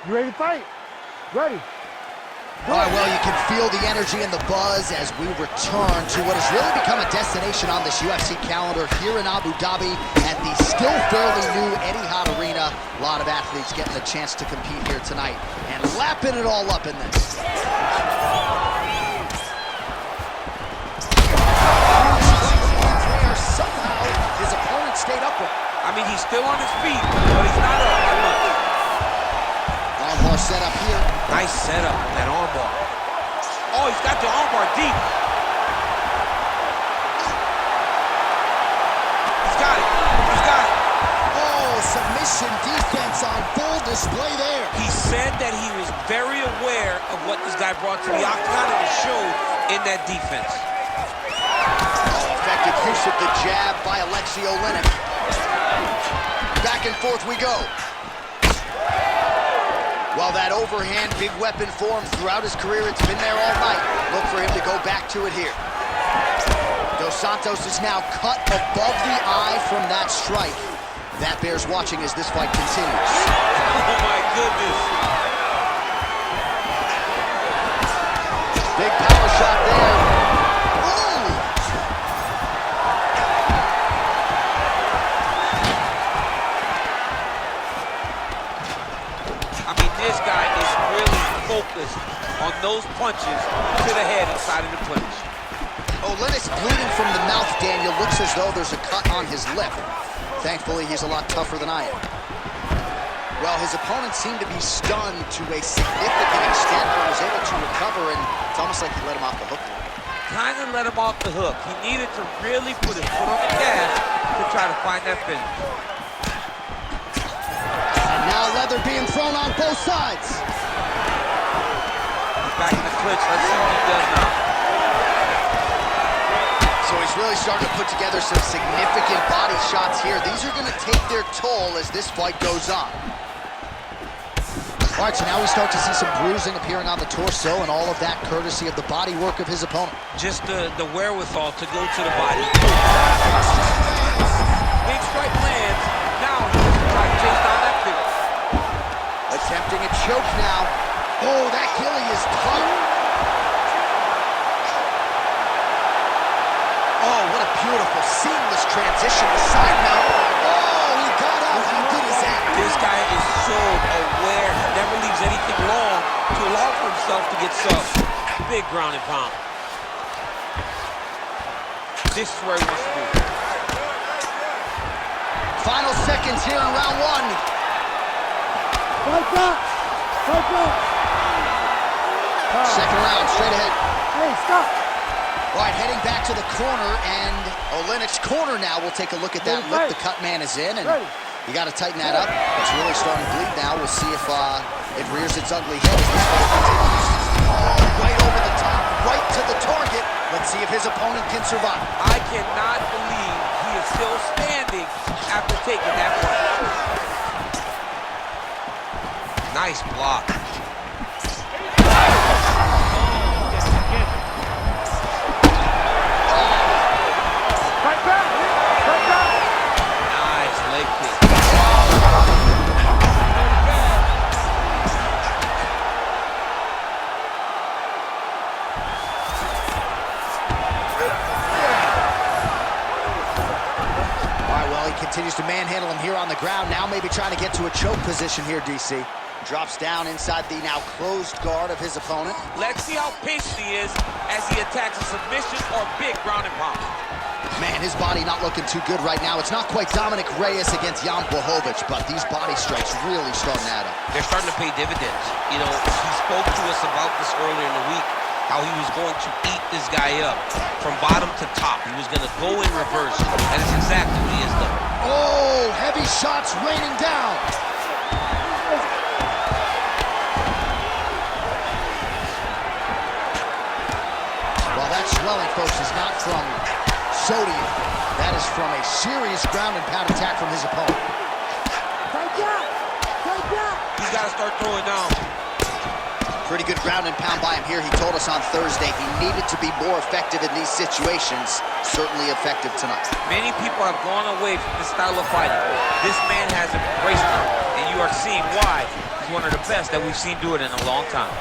You ready to fight? Ready. All right, well, you can feel the energy and the buzz as we return to what has really become a destination on this UFC calendar here in Abu Dhabi at the still fairly new Etihad Arena. A lot of athletes getting the chance to compete here tonight and lapping it all up in this. Somehow, his opponent stayed upright. I mean, he's still on his feet, but he's not up that much. Armbar set up here. Nice setup on that armbar. Oh, he's got the armbar deep. He's got it. He's got it. Oh, submission defense on full display there. He said that he was very aware of what this guy brought to the octagon, and it showed in that defense. Effective use of the jab by Alexei Oleinik. Back and forth we go. Well, that overhand big weapon form throughout his career, it's been there all night. Look for him to go back to it here. Dos Santos is now cut above the eye from that strike. That bears watching as this fight continues. Oh my goodness. Big power shot there. Ooh. I mean, this guy is really focused on those punches to the head inside of the clinch. Oleinik's bleeding from the mouth, Daniel. Looks as though there's a cut on his lip. Thankfully, he's a lot tougher than I am. Well, his opponent seemed to be stunned to a significant extent, but was able to recover, and it's almost like he let him off the hook. Kind of let him off the hook. He needed to really put his foot on the gas to try to find that finish. And now leather being thrown on both sides. Back in the clinch. Let's see what he does now. So he's really starting to put together some significant body shots here. These are going to take their toll as this fight goes on. All right, so now we start to see some bruising appearing on the torso, and all of that courtesy of the body work of his opponent. Just the wherewithal to go to the body. Big strike lands. Now he's trying to chase down that finish. Attempting a choke now. Oh, that gilly is tight. Oh, what a beautiful, seamless transition to side mount. Oh, he got up. How good is that? This guy is so aware. He never leaves anything long to allow for himself to get subbed. Big ground and pound. This is where he wants to be. Final seconds here in round one. Fight back! Fight back! Second round, straight ahead. Hey, stop! All right, heading back to the corner, and Oleinik's corner now. We'll take a look at that look. The cut man is in, and you got to tighten that up. It's really starting to bleed now. We'll see if it rears its ugly head as this fight continues. Oh, right over the top, right to the target. Let's see if his opponent can survive. I cannot believe he is still standing after taking that punch. Nice block. Nice leg kick. Continues to manhandle him here on the ground. Now maybe trying to get to a choke position here, DC. Drops down inside the now closed guard of his opponent. Let's see how patient he is as he attacks a submission or big ground and pound. Man, his body not looking too good right now. It's not quite Dominic Reyes against Jan Blachowicz, but these body strikes really starting to add up. They're starting to pay dividends. You know, he spoke to us about this earlier in the week, how he was going to eat this guy up from bottom to top. He was going to go in reverse, and it's exactly what he has done. Oh, heavy shots raining down. Well, that swelling, folks, is not from sodium. That is from a serious ground and pound attack from his opponent. Fight back! Fight back! He's got to start throwing down. Pretty good ground and pound by him here. He told us on Thursday he needed to be more effective in these situations. Certainly effective tonight. Many people have gone away from this style of fighting. This man has embraced it, and you are seeing why he's one of the best that we've seen do it in a long time.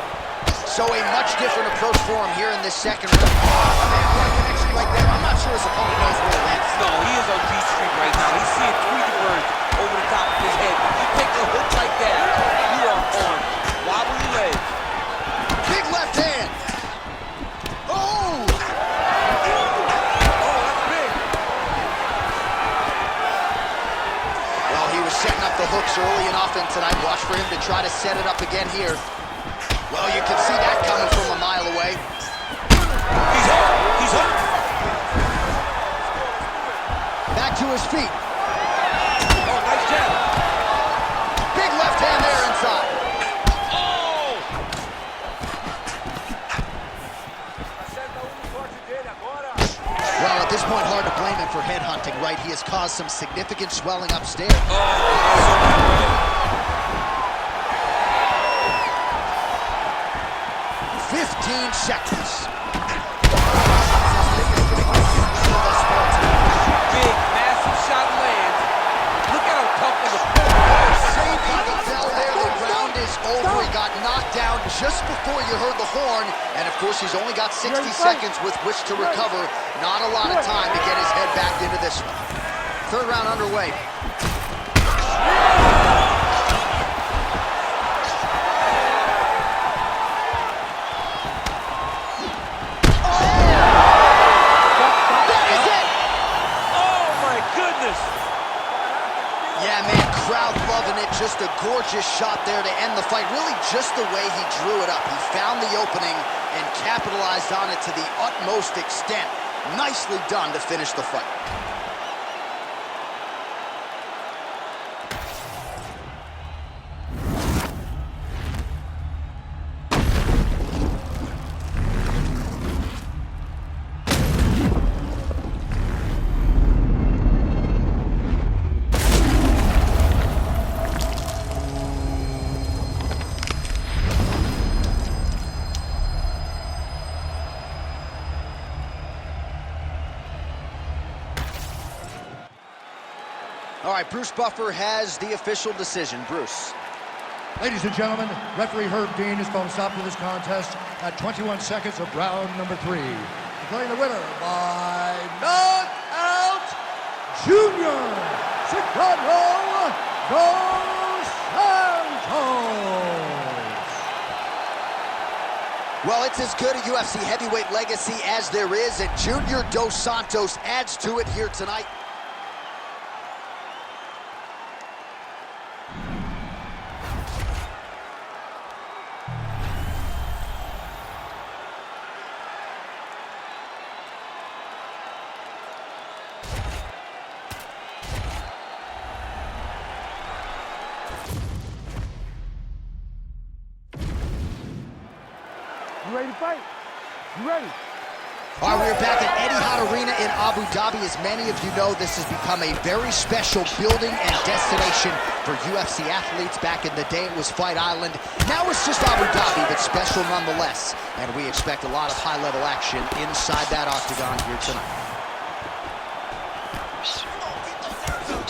So a much different approach for him here in this second round. Oh, man, what a connection right there. I'm not sure his opponent knows where it is. No, he is on beat street right now. He's seeing Tweety birds over the top of his head. You take a hook like that, you are on wobbly legs. Big left hand. Oh! Oh, that's big. Well, he was setting up the hooks early and often tonight. Watch for him to try to set it up again here. Well, you can see that coming from a mile away. He's hurt. He's hurt. Back to his feet. Oh, nice jab. Big left hand there inside. Oh! Well, at this point, hard to blame him for headhunting, right? He has caused some significant swelling upstairs. Oh, 15 seconds. big, massive shot lands. Look at how tough of the He fell there. The round is over. He got knocked down just before you heard the horn. And, of course, he's only got 60 seconds with which to recover. Not a lot of time to get his head back into this one. Third round underway. Yeah, man, crowd loving it. Just a gorgeous shot there to end the fight. Really just the way he drew it up. He found the opening and capitalized on it to the utmost extent. Nicely done to finish the fight. All right, Bruce Buffer has the official decision. Bruce. Ladies and gentlemen, referee Herb Dean has called a stop to this contest at 21 seconds of round number 3. Declaring the winner by knockout, Junior Ciclano dos Santos. Well, it's as good a UFC heavyweight legacy as there is, and Junior dos Santos adds to it here tonight. You ready to fight? You ready? All right, we're back at Etihad Arena in Abu Dhabi. As many of you know, this has become a very special building and destination for UFC athletes. Back in the day, it was Fight Island. Now it's just Abu Dhabi, but special nonetheless. And we expect a lot of high-level action inside that octagon here tonight.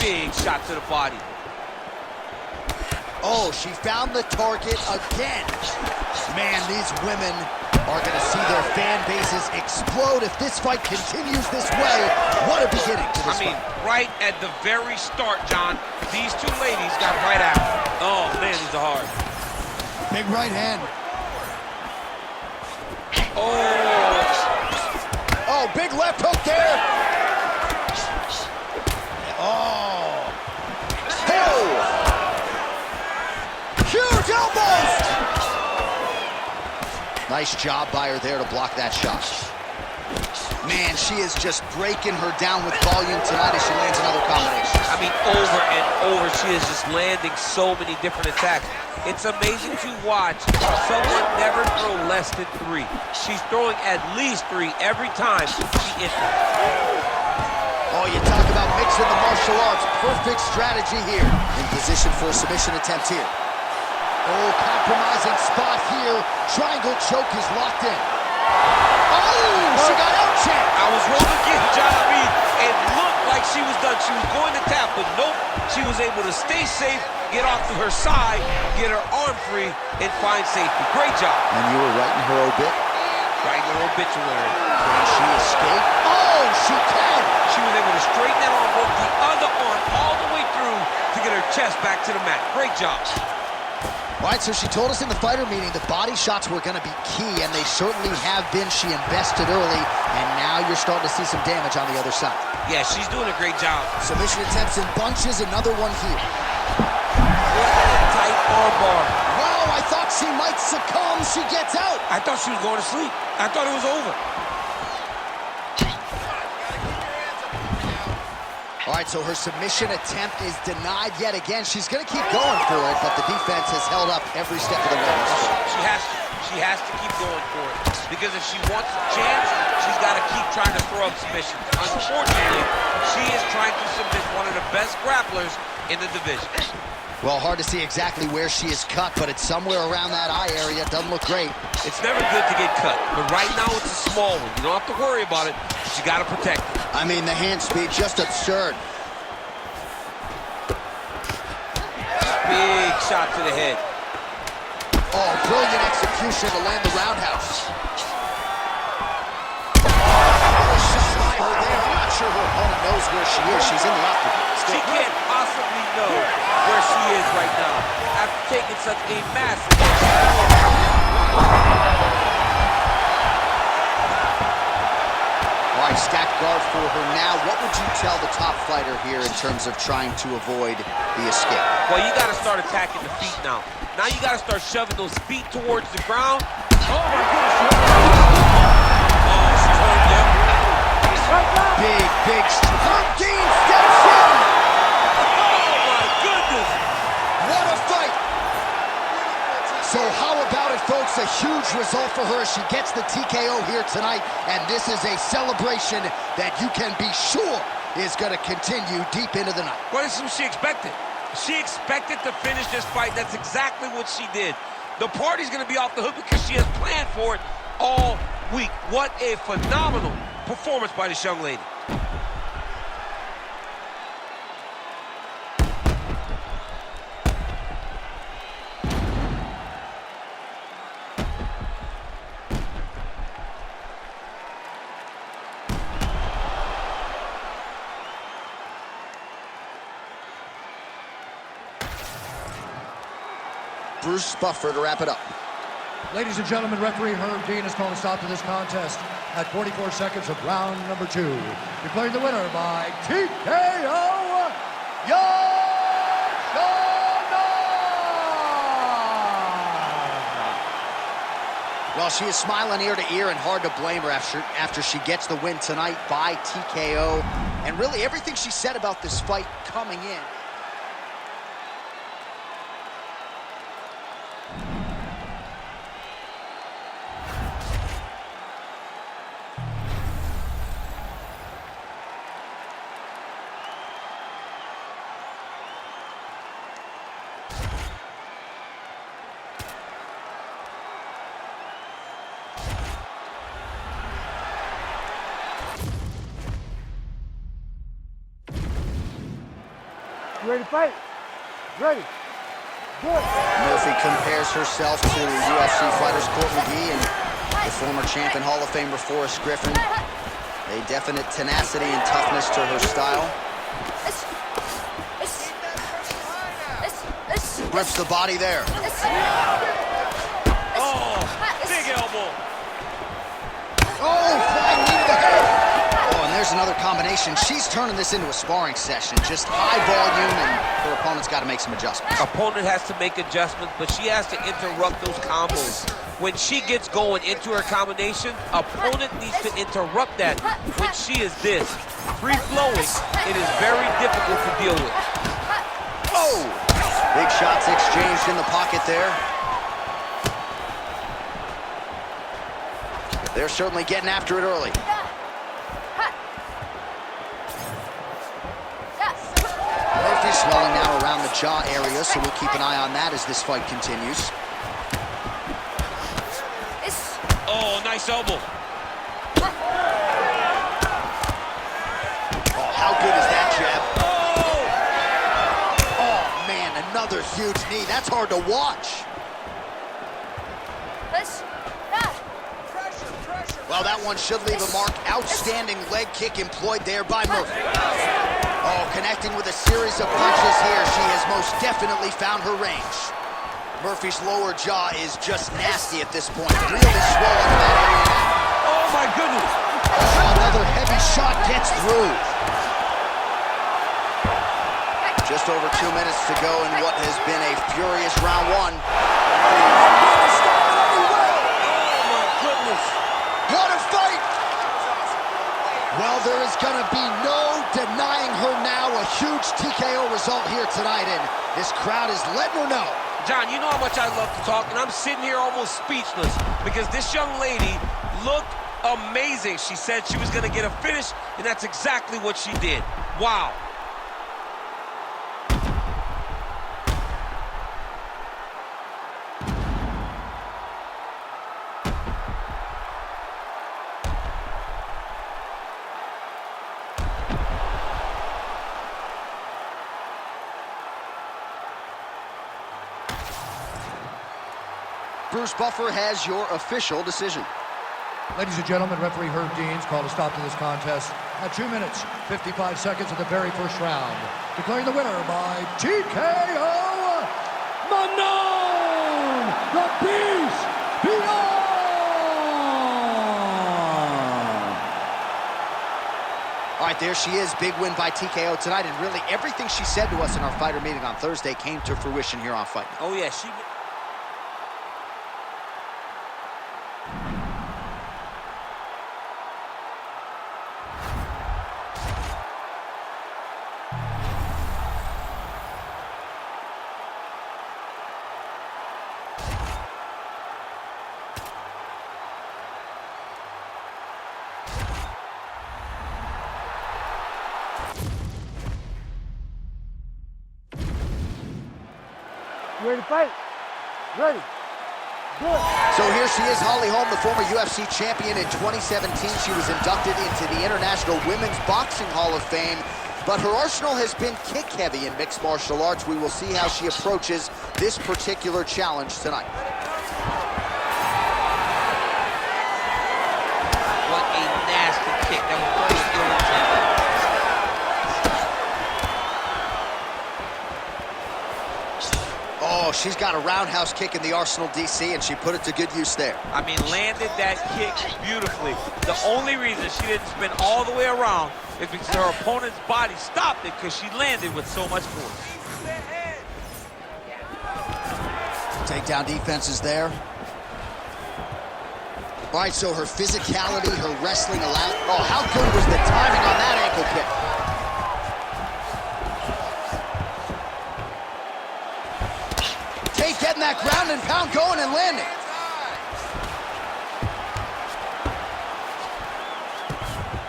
big shot to the body. Oh, she found the target again. Man, these women are going to see their fan bases explode if this fight continues this way. What a beginning to this fight. Right at the very start, John, these two ladies got right out. Oh, man, these are hard. Big right hand. Oh, big left hook there. Oh. Huge elbows. Nice job by her there to block that shot. Man, she is just breaking her down with volume tonight as she lands another combination. I mean, over and over, she is just landing so many different attacks. It's amazing to watch someone never throw less than 3. She's throwing at least 3 every time she enters. Oh, you talk about mixing the martial arts. Perfect strategy here. In position for a submission attempt here. Oh, compromising spot here. Triangle choke is locked in. Oh, she got out-checked. I was wrong again, John. I mean, it looked like she was done. She was going to tap, but nope. She was able to stay safe, get off to her side, get her arm free, and find safety. Great job. And you were writing her obit? Writing her obituary. Can she escape? Oh, she can. She was able to straighten that arm, work the other arm all the way through to get her chest back to the mat. Great job. All right, so she told us in the fighter meeting the body shots were going to be key, and they certainly have been. She invested early, and now you're starting to see some damage on the other side. Yeah, she's doing a great job. Submission attempts in bunches, another one here. Tight arm bar. Wow, I thought she might succumb. She gets out. I thought she was going to sleep. I thought it was over. All right, so her submission attempt is denied yet again. She's going to keep going for it, but the defense has held up every step of the way. She has to. She has to keep going for it. Because if she wants a chance, she's got to keep trying to throw up submissions. Unfortunately, she is trying to submit one of the best grapplers in the division. Well, hard to see exactly where she is cut, but it's somewhere around that eye area. Doesn't look great. It's never good to get cut, but right now it's a small one. You don't have to worry about it, but you got to protect it. I mean, the hand speed, just absurd. Big shot to the head. Oh, brilliant execution to land the roundhouse. Oh, shot by her there. I'm not sure her opponent knows where she is. She's in the octagon. She can't possibly know where she is right now after taking such a massive. All right, stacked guard for her now. What would you tell the top fighter here in terms of trying to avoid the escape? Well, you got to start attacking the feet now. Now you got to start shoving those feet towards the ground. Oh, my goodness. Oh, she's hurt, yeah. Big Herb Dean steps in. Oh, my goodness. What a fight. So how about it, folks? A huge result for her as she gets the TKO here tonight. And this is a celebration that you can be sure is going to continue deep into the night. What is she expected? She expected to finish this fight. That's exactly what she did. The party's going to be off the hook because she has planned for it all week. What a phenomenal performance by this young lady. Bruce Buffer to wrap it up. Ladies and gentlemen, referee Herb Dean has called a stop to this contest at 44 seconds of round number 2. Declaring the winner by TKO, Well, she is smiling ear to ear, and hard to blame her after she gets the win tonight by TKO. And really everything she said about this fight coming in. You ready to fight? Ready. Good. Murphy compares herself to UFC fighters Court McGee and the former champ and Hall of Famer Forrest Griffin. A definite tenacity and toughness to her style. Rips the body there. Oh, big elbow. Oh, flying knee to the head. Oh, and there's another combination. She's turning this into a sparring session. Just high volume, and her opponent's got to make some adjustments. Opponent has to make adjustments, but she has to interrupt those combos. When she gets going into her combination, opponent needs to interrupt that. When she is this free-flowing, it is very difficult to deal with. Oh! Big shots exchanged in the pocket there. They're certainly getting after it early. Murphy swelling now around the jaw area, so we'll keep an eye on that as this fight continues. Oh, nice elbow. Oh, how good is that jab? Oh, man, another huge knee. That's hard to watch. Well, that one should leave a mark. Outstanding leg kick employed there by Murphy. Oh, connecting with a series of punches here. She has most definitely found her range. Murphy's lower jaw is just nasty at this point. Really swollen in that area now. Oh, my goodness. Oh, another heavy shot gets through. Just over 2 minutes to go in what has been a furious round one. What a fight! Well, there is going to be no denying her now. A huge TKO result here tonight, and this crowd is letting her know. John, you know how much I love to talk, and I'm sitting here almost speechless because this young lady looked amazing. She said she was going to get a finish, and that's exactly what she did. Wow. Bruce Buffer has your official decision. Ladies and gentlemen, referee Herb Dean's called a stop to this contest at 2 minutes, 55 seconds of the very first round. Declaring the winner by TKO, Manon, the Beast, Beyond! All right, there she is. Big win by TKO tonight, and really everything she said to us in our fighter meeting on Thursday came to fruition here on Fight Night. Oh, yeah, she... You ready to fight? Ready. Good. So here she is, Holly Holm, the former UFC champion. In 2017, she was inducted into the International Women's Boxing Hall of Fame. But her arsenal has been kick-heavy in mixed martial arts. We will see how she approaches this particular challenge tonight. What a nasty kick. That was very ill-intended. Oh, she's got a roundhouse kick in the arsenal, DC, and she put it to good use there. I mean, landed that kick beautifully. The only reason she didn't spin all the way around is because her opponent's body stopped it because she landed with so much force. Takedown defense is there. All right, so her physicality, her wrestling allowed. Oh, how good was the timing on that ankle kick? Tate getting that ground and pound going and landing.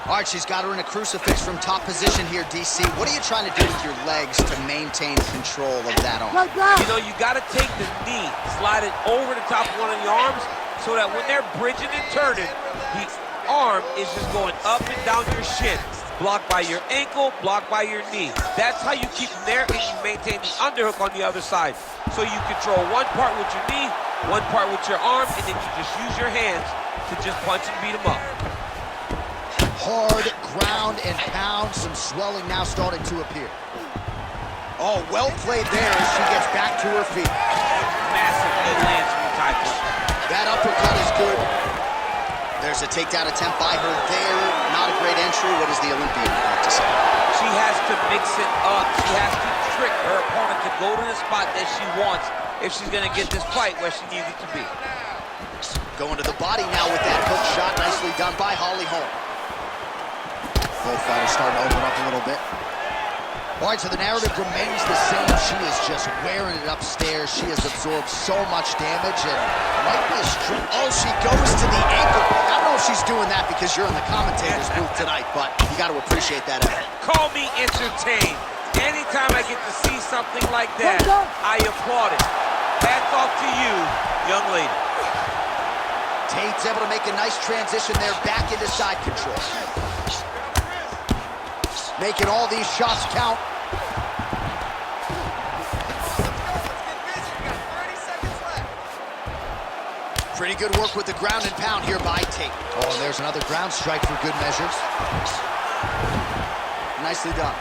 All right, she's got her in a crucifix from top position here, DC. What are you trying to do with your legs to maintain control of that arm? You know, you got to take the knee, slide it over the top of one of the arms so that when they're bridging and turning, the arm is just going up and down your shin. Blocked by your ankle, blocked by your knee. That's how you keep them there, and you maintain the underhook on the other side. So you control one part with your knee, one part with your arm, and then you just use your hands to just punch and beat them up. Hard ground and pound. Some swelling now starting to appear. Oh, well played there as she gets back to her feet. Massive knee lands from the Thai club. That uppercut is good. There's a takedown attempt by her there. Not a great entry. What does the Olympian have to say? She has to mix it up. She has to trick her opponent to go to the spot that she wants if she's going to get this fight where she needs it to be. Going to the body now with that hook shot. Nicely done by Holly Holm. Both fighters starting to open up a little bit. All right, so the narrative remains the same. She is just wearing it upstairs. She has absorbed so much damage and might be a string. Oh, she goes to the ankle. I don't know if she's doing that because you're in the commentator's booth tonight, but you got to appreciate that effort. Call me entertained. Anytime I get to see something like that, I applaud it. Hats off to you, young lady. Tate's able to make a nice transition there back into side control. Making all these shots count. Pretty good work with the ground and pound here by Tate. Oh, and there's another ground strike for good measures. Nicely done.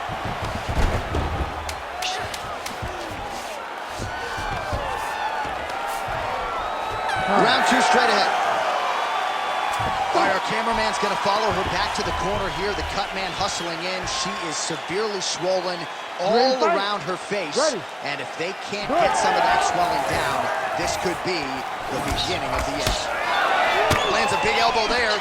Round two straight ahead. Our cameraman's going to follow her back to the corner here. The cut man hustling in. She is severely swollen all around her face. And if they can't get some of that swelling down, this could be the beginning of the end. Lands a big elbow there.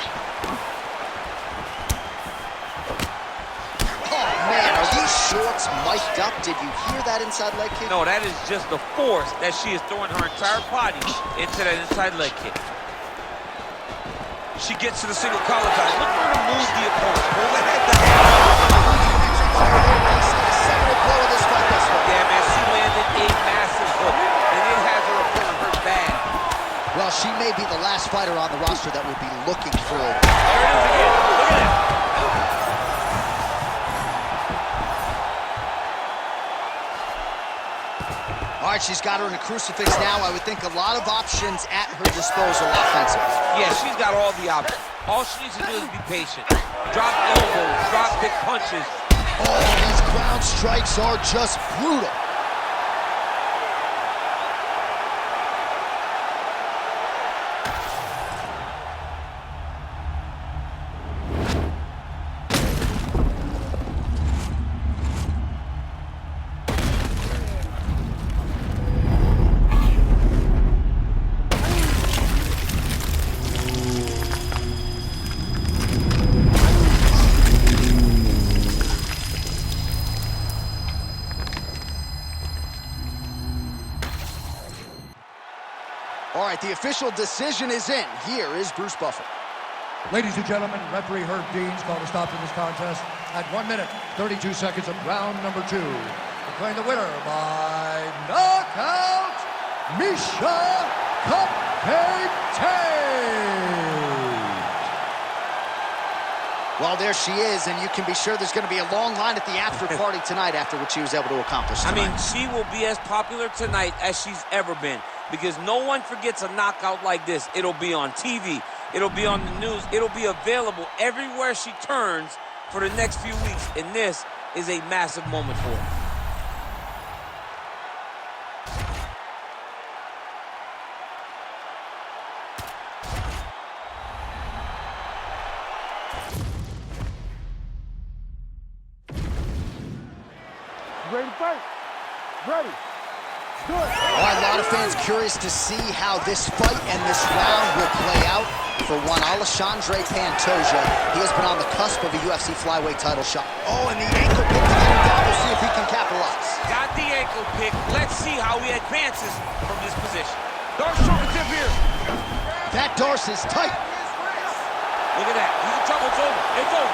Oh, man, are these shorts mic'd up? Did you hear that inside leg kick? No, that is just the force that she is throwing her entire body into that inside leg kick. She gets to the single collar tie. Look for her to move the opponent. Pull the head down. Yeah, man, she landed a massive hook, and it has her opponent hurt bad. Well, she may be the last fighter on the roster that will be looking for it. There it is again. Look at that. All right, she's got her in a crucifix now. I would think a lot of options at her disposal offensively. Yeah, she's got all the options. All she needs to do is be patient. Drop elbows, drop big punches. Oh, these ground strikes are just brutal. All right, the official decision is in. Here is Bruce Buffer. Ladies and gentlemen, referee Herb Dean's called a stop to this contest at 1 minute, 32 seconds of round number 2. Declaring the winner by knockout, Miesha Cupcake Tate. Well, there she is, and you can be sure there's going to be a long line at the after party tonight after what she was able to accomplish tonight. I mean, she will be as popular tonight as she's ever been, because no one forgets a knockout like this. It'll be on TV. It'll be on the news. It'll be available everywhere she turns for the next few weeks, and this is a massive moment for her. Ready to fight? Ready. Good. All right, a lot of fans curious to see how this fight and this round will play out. For one, Alexandre Pantoja, he has been on the cusp of a UFC flyweight title shot. Oh, and the ankle pick to get him down. We'll see if he can capitalize. Got the ankle pick. Let's see how he advances from this position. Darce short tip here. That Darce is tight. Look at that. He's in trouble. It's over. It's over.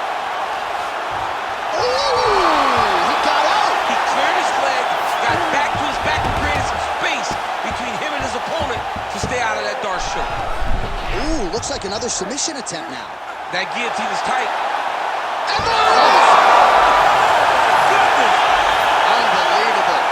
Ooh, he got out. He cleared his leg, got back to his back, and created some space between him and his opponent to stay out of that Darce choke. Ooh, looks like another submission attempt now. That guillotine is tight. And there it is! Goodness. Unbelievable.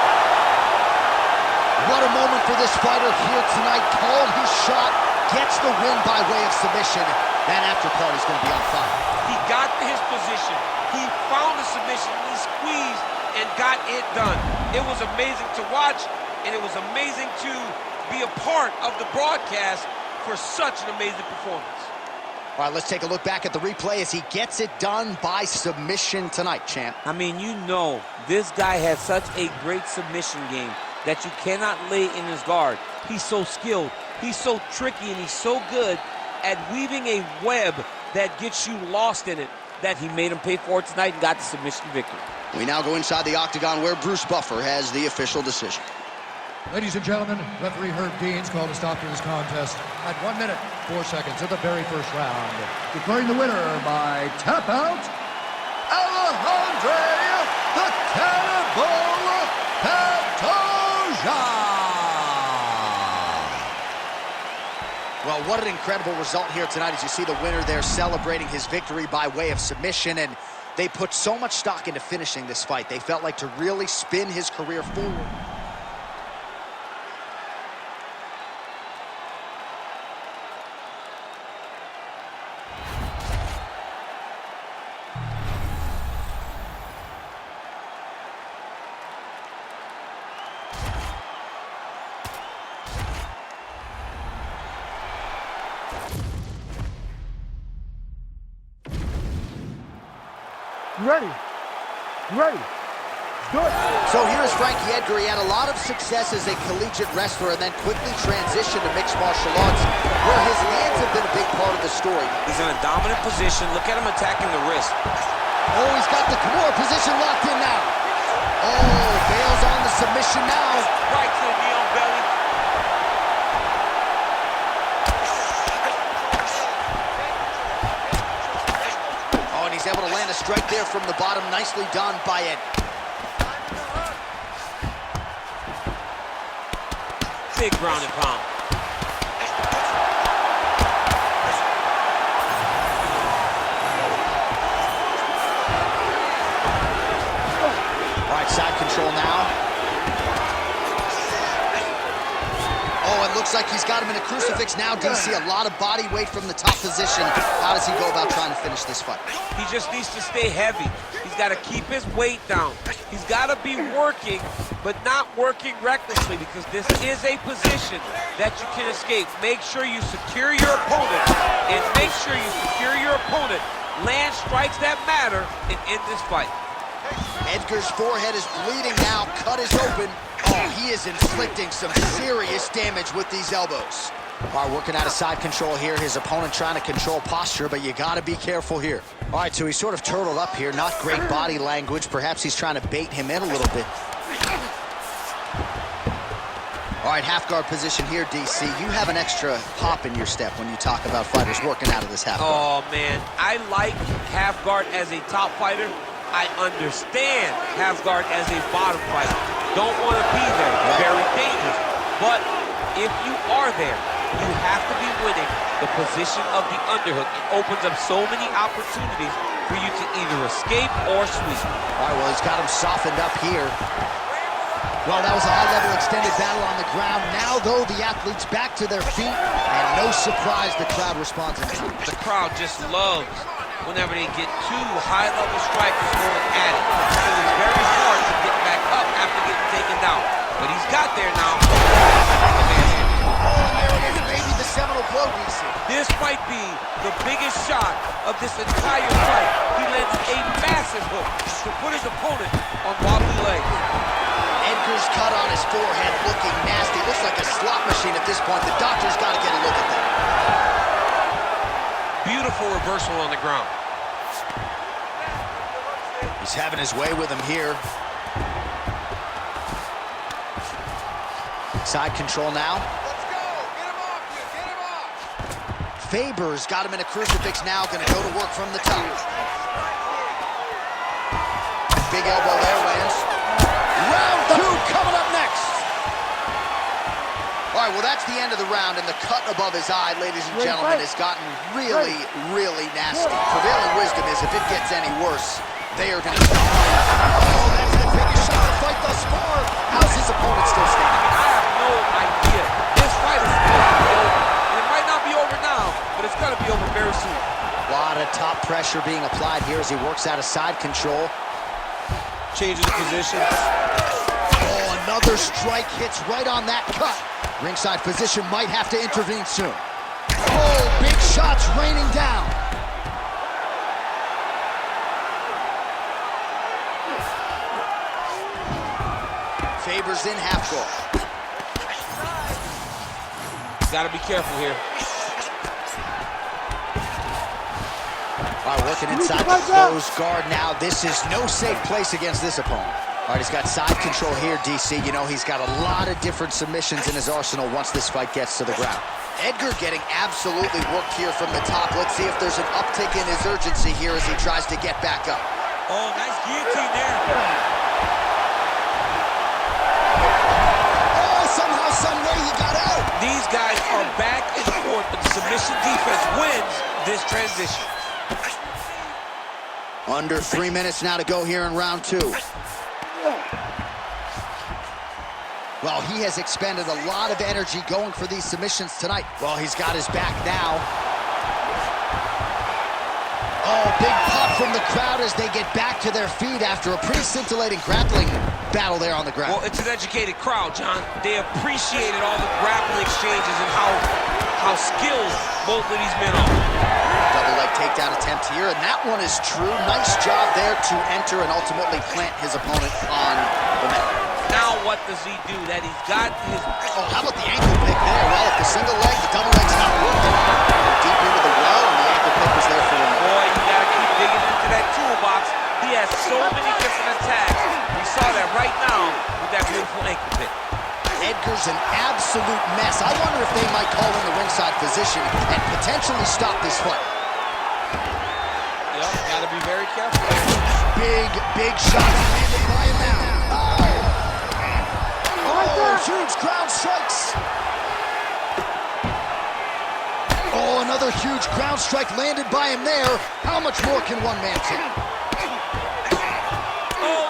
What a moment for this fighter here tonight. Called his shot, gets the win by way of submission. That after party's going to be on fire. He got to his position. He found the submission. He squeezed and got it done. It was amazing to watch, and it was amazing to be a part of the broadcast for such an amazing performance. All right, let's take a look back at the replay as he gets it done by submission tonight, champ. I mean, you know, this guy has such a great submission game that you cannot lay in his guard. He's so skilled, he's so tricky, and he's so good at weaving a web that gets you lost in it that he made him pay for it tonight and got the submission victory. We now go inside the octagon where Bruce Buffer has the official decision. Ladies and gentlemen, referee Herb Dean's called a stop to this contest at 1 minute, 4 seconds of the very first round. Declaring the winner by tap out, Alejandre the Cannibal Well, what an incredible result here tonight as you see the winner there celebrating his victory by way of submission, and they put so much stock into finishing this fight. They felt like to really spin his career forward. Ready. Ready. Good. So here's Frankie Edgar. He had a lot of success as a collegiate wrestler and then quickly transitioned to mixed martial arts, where his hands have been a big part of the story. He's in a dominant position. Look at him attacking the wrist. Oh, he's got the Kimura position locked in now. Oh, bails on the submission now. Right to the knee on belly. Oh, and he's able to land a strike there from the bottom. Nicely done by Ed. Big ground and pound. All right, side control now. Oh, it looks like he's got him in a crucifix now, DC. A lot of body weight from the top position. How does he go about trying to finish this fight? He just needs to stay heavy. He's got to keep his weight down. He's got to be working, but not working recklessly, because this is a position that you can escape. Make sure you secure your opponent, and make sure you secure your opponent. Land strikes that matter and end this fight. Edgar's forehead is bleeding now. Cut is open. Oh, he is inflicting some serious damage with these elbows. All right, working out of side control here. His opponent trying to control posture, but you got to be careful here. All right, so he's sort of turtled up here. Not great body language. Perhaps he's trying to bait him in a little bit. All right, half guard position here, DC. You have an extra hop in your step when you talk about fighters working out of this half guard. Oh, man. I like half guard as a top fighter. I understand half guard as a bottom fighter. Don't want to be there. Very dangerous. But if you are there, you have to be winning the position of the underhook. It opens up so many opportunities for you to either escape or sweep. All right, well, he's got him softened up here. Well, that was a high-level extended battle on the ground. Now, though, the athletes back to their feet, and no surprise the crowd responds in time. The crowd just loves whenever they get two high-level strikers going at it. It is very hard to get back up after getting taken down. But he's got there now. Oh, there it is, maybe the seminal blow, DC. This might be the biggest shot of this entire fight. He lands a massive hook to put his opponent on wobbly legs. Edgar's cut on his forehead looking nasty. Looks like a slot machine at this point. The doctor's got to get a look at that. Beautiful reversal on the ground. He's having his way with him here. Side control now. Let's go! Get him off you! Get him off! Faber's got him in a crucifix now. Going to go to work from the top. Big elbow there, lands. Round two coming up next. All right, well, that's the end of the round, and the cut above his eye, ladies and gentlemen, has gotten really, really nasty. Prevailing wisdom is if it gets any worse, they are going to... Oh, that's the biggest shot of the fight thus far. How's his opponent still standing? I have no idea. This fight is supposed to be over. And it might not be over now, but it's going to be over very soon. A lot of top pressure being applied here as he works out of side control. Changes the position. Oh, another strike hits right on that cut. Ringside position might have to intervene soon. Oh, big shots raining down. Faber's in half guard. Got to be careful here. All right, working inside the closed guard now. This is no safe place against this opponent. All right, he's got side control here, DC. You know, he's got a lot of different submissions in his arsenal once this fight gets to the ground. Edgar getting absolutely worked here from the top. Let's see if there's an uptick in his urgency here as he tries to get back up. Oh, nice guillotine there. Oh, somehow, some way he got out. These guys are back and forth forth, but the submission defense wins this transition. Under 3 minutes now to go here in round 2. Well, he has expended a lot of energy going for these submissions tonight. Well, he's got his back now. Oh, big pop from the crowd as they get back to their feet after a pretty scintillating grappling battle there on the ground. Well, it's an educated crowd, John. They appreciated all the grappling exchanges and how skilled both of these men are. Double leg takedown attempt here, and that one is true. Nice job there to enter and ultimately plant his opponent on the mat. Now what does he do? That he's got his... Oh, how about the ankle pick there? Well, if the single leg, the double leg's not working. Deep into the well, and the ankle pick was there for him. Boy, you gotta keep digging into that toolbox. He has so many different attacks. We saw that right now with that beautiful ankle pick. Edgar's an absolute mess. I wonder if they might call in the ringside physician and potentially stop this fight. Yep, gotta be very careful. Big shots landed by him now. Oh, huge ground strikes. Oh, another huge ground strike landed by him there. How much more can one man take? Oh,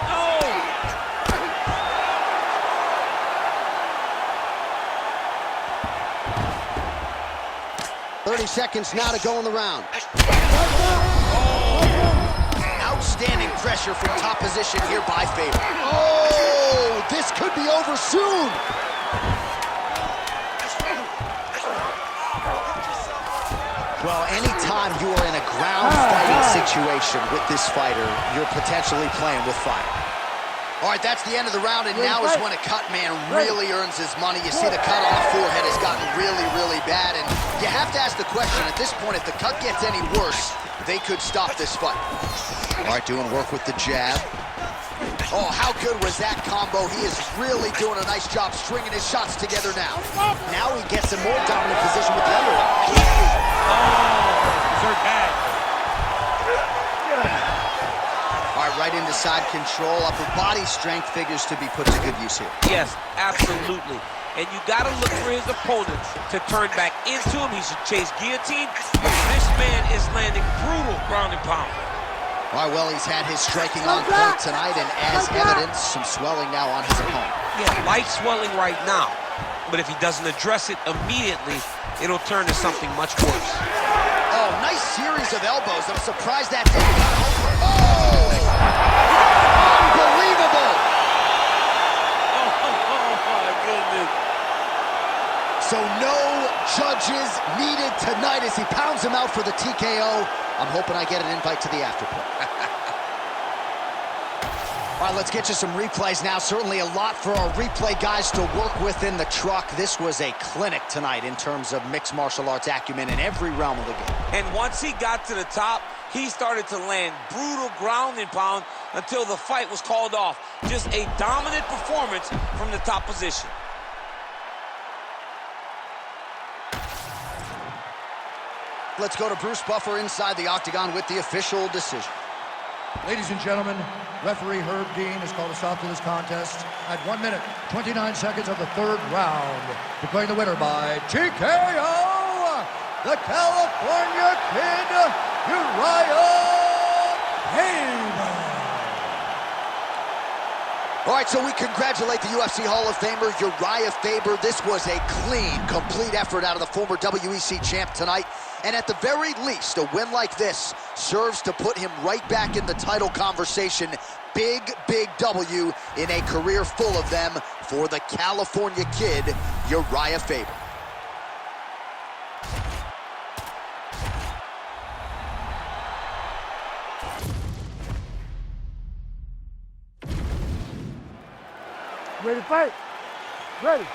no! 30 seconds now to go in the round. Outstanding pressure from top position here by Faber. Oh, this could be over soon. Well, anytime you are in a ground fighting situation with this fighter, you're potentially playing with fire. All right, that's the end of the round, and now is when a cut man really earns his money. You see the cut on the forehead has gotten really bad, and you have to ask the question, at this point, if the cut gets any worse, they could stop this fight. All right, doing work with the jab. Oh, how good was that combo? He is really doing a nice job stringing his shots together now. Now he gets a more dominant position with the underarm. Oh, third bag. All right, right into side control. Upper body strength figures to be put to good use here. Yes, absolutely. And you got to look for his opponents to turn back into him. He should chase guillotine. This man is landing brutal ground and pound. All right, well, he's had his striking on point tonight, and as evidence, some swelling now on his opponent. Yeah, light swelling right now. But if he doesn't address it immediately, it'll turn to something much worse. Oh, nice series of elbows. I'm surprised that didn't go over. Oh! Unbelievable! Oh, my goodness. So no judges needed tonight as he pounds him out for the TKO. I'm hoping I get an invite to the afterparty. All right, let's get you some replays now. Certainly a lot for our replay guys to work with in the truck. This was a clinic tonight in terms of mixed martial arts acumen in every realm of the game. And once he got to the top, he started to land brutal ground and pound until the fight was called off. Just a dominant performance from the top position. Let's go to Bruce Buffer inside the octagon with the official decision. Ladies and gentlemen, referee Herb Dean has called a stop to this contest at 1 minute, 29 seconds of the third round. Declaring the winner by TKO, the California Kid, Uriah Faber. All right, so we congratulate the UFC Hall of Famer, Uriah Faber. This was a clean, complete effort out of the former WEC champ tonight. And at the very least, a win like this serves to put him right back in the title conversation. Big W in a career full of them for the California Kid, Uriah Faber. Ready to fight? Ready.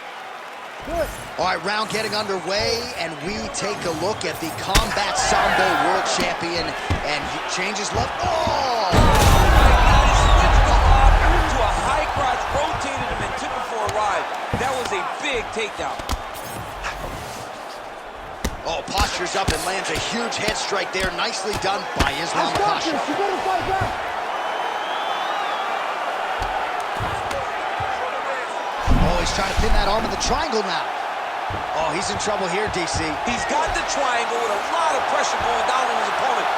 Good. All right, round getting underway, and we take a look at the Combat Sambo World Champion, and he changes left. Oh! He switched the lock to a high crotch, rotated him, and took him for a ride. That was a big takedown. Oh, postures up and lands a huge head strike there. Nicely done by Islam Pasha. You gotta fight back. Oh, he's trying to pin that arm in the triangle now. Oh, he's in trouble here, DC. He's got the triangle with a lot of pressure going down on his opponent.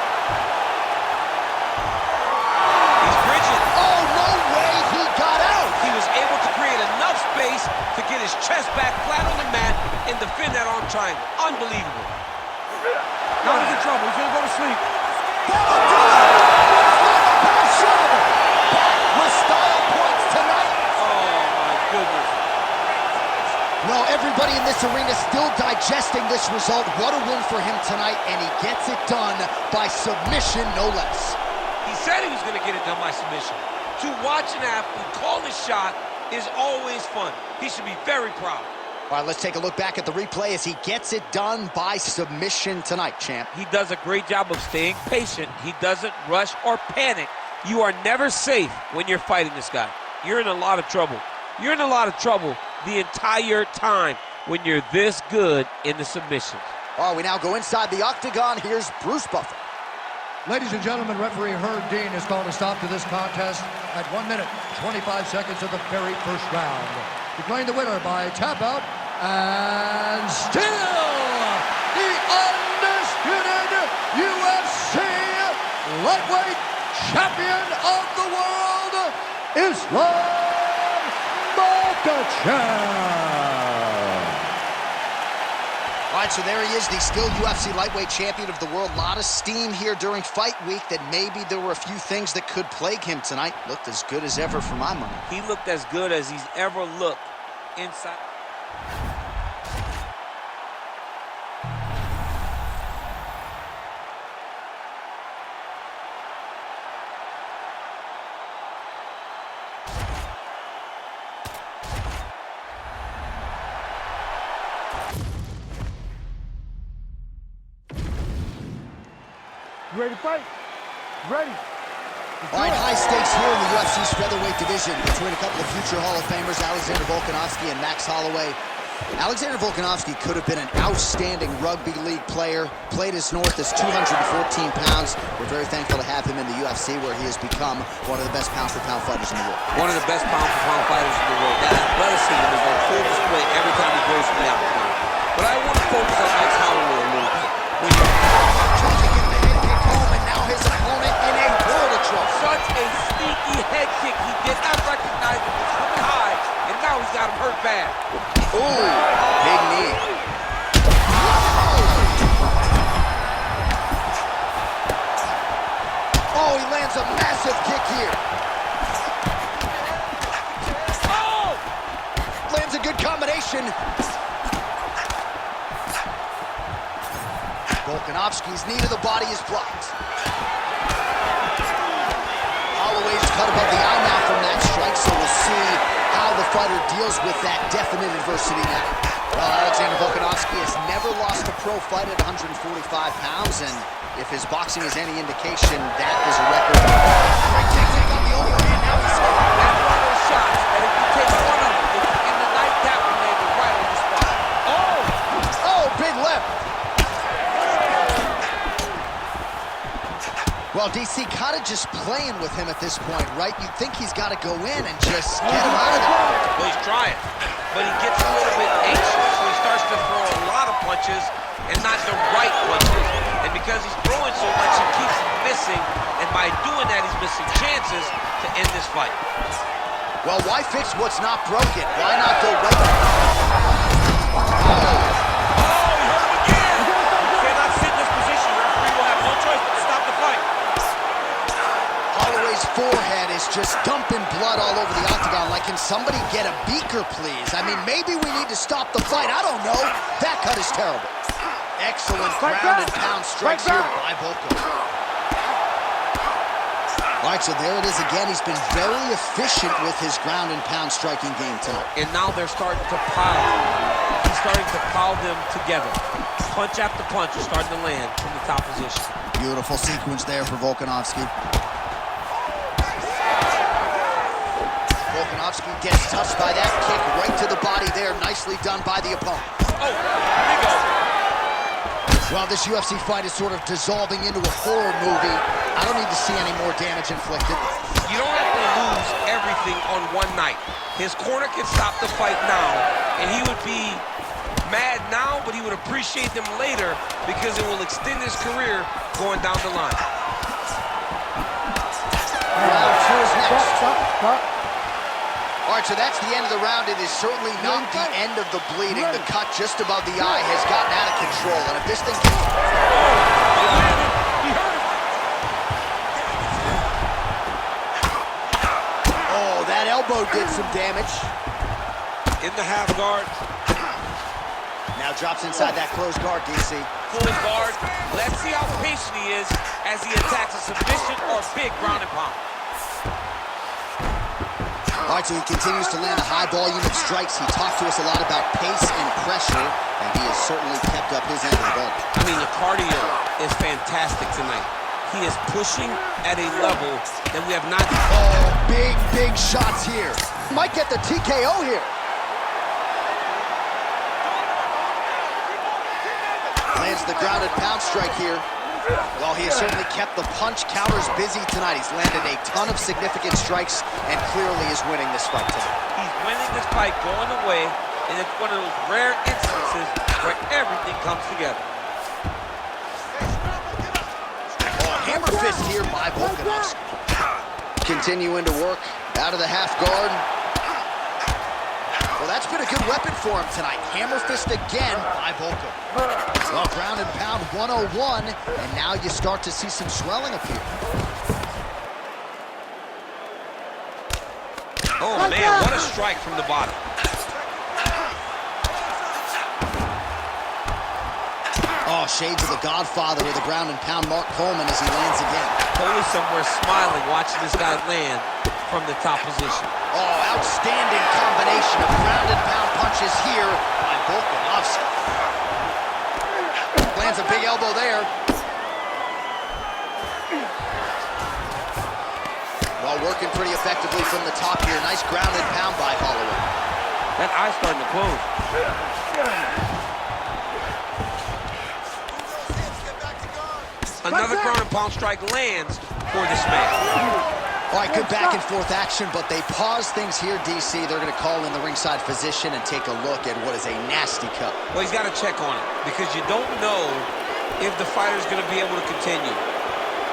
He's bridging. Oh, no way he got out. He was able to create enough space to get his chest back flat on the mat and defend that arm triangle. Unbelievable. Now he's in trouble. He's going to go to sleep. With style points tonight. Oh, my goodness. Well, everybody in this arena still digesting this result. What a win for him tonight, and he gets it done by submission, no less. He said he was going to get it done by submission. To watch an athlete call the shot is always fun. He should be very proud. All right, let's take a look back at the replay as he gets it done by submission tonight, champ. He does a great job of staying patient. He doesn't rush or panic. You are never safe when you're fighting this guy. You're in a lot of trouble. You're in a lot of trouble the entire time when you're this good in the submissions. All right, we now go inside the octagon. Here's Bruce Buffer. Ladies and gentlemen, referee Herb Dean has called a stop to this contest at 1 minute, 25 seconds of the very first round. Declaring the winner by tap out, and still the undisputed UFC lightweight champion of the world, Islam Makhachev. All right, so there he is, the still UFC lightweight champion of the world. A lot of steam here during fight week that maybe there were a few things that could plague him tonight. Looked as good as ever for my money. He looked as good as he's ever looked inside. You ready to fight? Ready. All right, high stakes here in the UFC's featherweight division between a couple of future Hall of Famers, Alexander Volkanovski and Max Holloway. Alexander Volkanovski could have been an outstanding rugby league player, played as north as 214 pounds. We're very thankful to have him in the UFC, where he has become one of the best pound-for-pound fighters in the world. One of the best pound-for-pound fighters in the world. That athleticism is on full display every time he goes to the octagon. But I want to focus on Max Holloway a little bit. When you Trying to get the head kick home, and now his opponent in a world of trouble. such a sneaky head kick, he did not recognize it was coming high, and now he's got him hurt bad. Ooh, big knee. Oh, he lands a massive kick here. Oh! Lands a good combination. Volkanovski's knee to the body is blocked. Holloway's cut above the eye now from that strike, so we'll see how the fighter deals with that definite adversity now. Well, Alexander Volkanovski has never lost a pro fight at 145 pounds, and if his boxing is any indication, that is a record. Great technique on the overhand, now he's hit. That's one of those shots, and if you take one of them, in the night, that one landed right on the spot. Oh, big left. Well, DC kind of just playing with him at this point, right? You'd think he's got to go in and just get him out of there. Well, he's trying, but he gets a little bit anxious, so he starts to throw a lot of punches and not the right punches. And because he's throwing so much, he keeps missing, and by doing that, he's missing chances to end this fight. Well, why fix what's not broken? Why not go right? Oh, he hurt him again! You cannot sit in this position. Your referee will have no choice but to stop the fight. Holloway's forehead is just dumping blood all over the octagon. Like, can somebody get a beaker, please? I mean, maybe we need to stop the fight. I don't know. That cut is terrible. Excellent ground and pound strikes here by Volko. All right, so there it is again. He's been very efficient with his ground and pound striking game tonight. And now they're starting to pile. He's starting to pile them together. Punch after punch is starting to land from the top position. Beautiful sequence there for Volkanovski. Volkanovski gets touched by that kick right to the body there. Nicely done by the opponent. Oh, big old. Well, this UFC fight is sort of dissolving into a horror movie. I don't need to see any more damage inflicted. You don't have to lose everything on one night. His corner can stop the fight now, and he would be mad now, but he would appreciate them later because it will extend his career going down the line. Round 2 is next. Stop. All right, so that's the end of the round. It is certainly not the end of the bleeding. The cut just above the eye has gotten out of control. And if this thing keeps... Oh, that elbow did some damage. In the half guard. Now drops inside that closed guard, DC. Full guard. Let's see how patient he is as he attacks a submission or big ground and pound. All right, so he continues to land a high volume of strikes. He talked to us a lot about pace and pressure, and he has certainly kept up his end of the ball. I mean, the cardio is fantastic tonight. He is pushing at a level that we have not... Oh, big shots here. Might get the TKO here. Lands the grounded pound strike here. Well, he has certainly kept the punch counters busy tonight. He's landed a ton of significant strikes and clearly is winning this fight tonight. He's winning this fight going away, and it's one of those rare instances where everything comes together. Oh, hammer fist here by Volkanovski. Continuing to work out of the half guard. Well, that's been a good weapon for him tonight. Hammer fist again by Volka. Well, ground and pound 101, and now you start to see some swelling appear. Oh, man, what a strike from the bottom. Oh, shades of the Godfather with the ground and pound Mark Coleman as he lands again. Totally somewhere smiling watching this guy land from the top position. Oh, outstanding combination of ground and pound punches here by Volkanovski. Lands a big elbow there. Well, working pretty effectively from the top here. Nice ground and pound by Holloway. That eye's starting to close. Another ground and pound strike lands for this man. All right, good back and forth action, but they pause things here, DC. They're going to call in the ringside physician and take a look at what is a nasty cut. Well, he's got to check on it because you don't know if the fighter's going to be able to continue.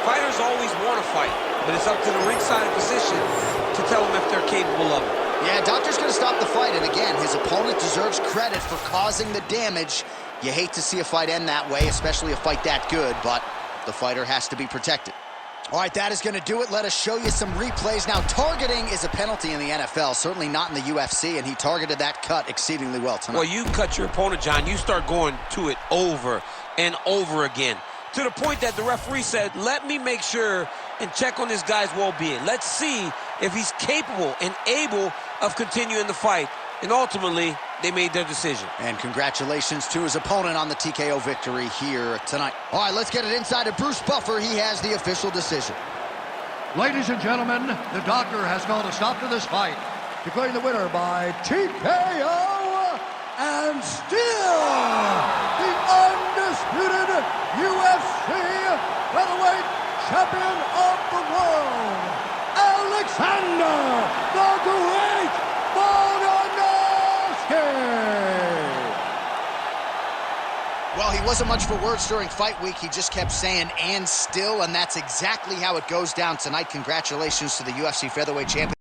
Fighters always want to fight, but it's up to the ringside physician to tell them if they're capable of it. Yeah, doctor's going to stop the fight, and again, his opponent deserves credit for causing the damage. You hate to see a fight end that way, especially a fight that good, but the fighter has to be protected. All right, that is going to do it. Let us show you some replays. Now, targeting is a penalty in the NFL, certainly not in the UFC, and he targeted that cut exceedingly well tonight. Well, you cut your opponent, John. You start going to it over and over again, to the point that the referee said, let me make sure and check on this guy's well-being. Let's see if he's capable and able of continuing the fight. And ultimately, they made their decision. And congratulations to his opponent on the TKO victory here tonight. All right, let's get it inside of Bruce Buffer. He has the official decision. Ladies and gentlemen, the doctor has called a stop to this fight, declaring the winner by TKO, and still the undisputed UFC featherweight champion of the world, Alexander the Great Volkanovski. Well, he wasn't much for words during fight week. He just kept saying, and still, and that's exactly how it goes down tonight. Congratulations to the UFC featherweight champion.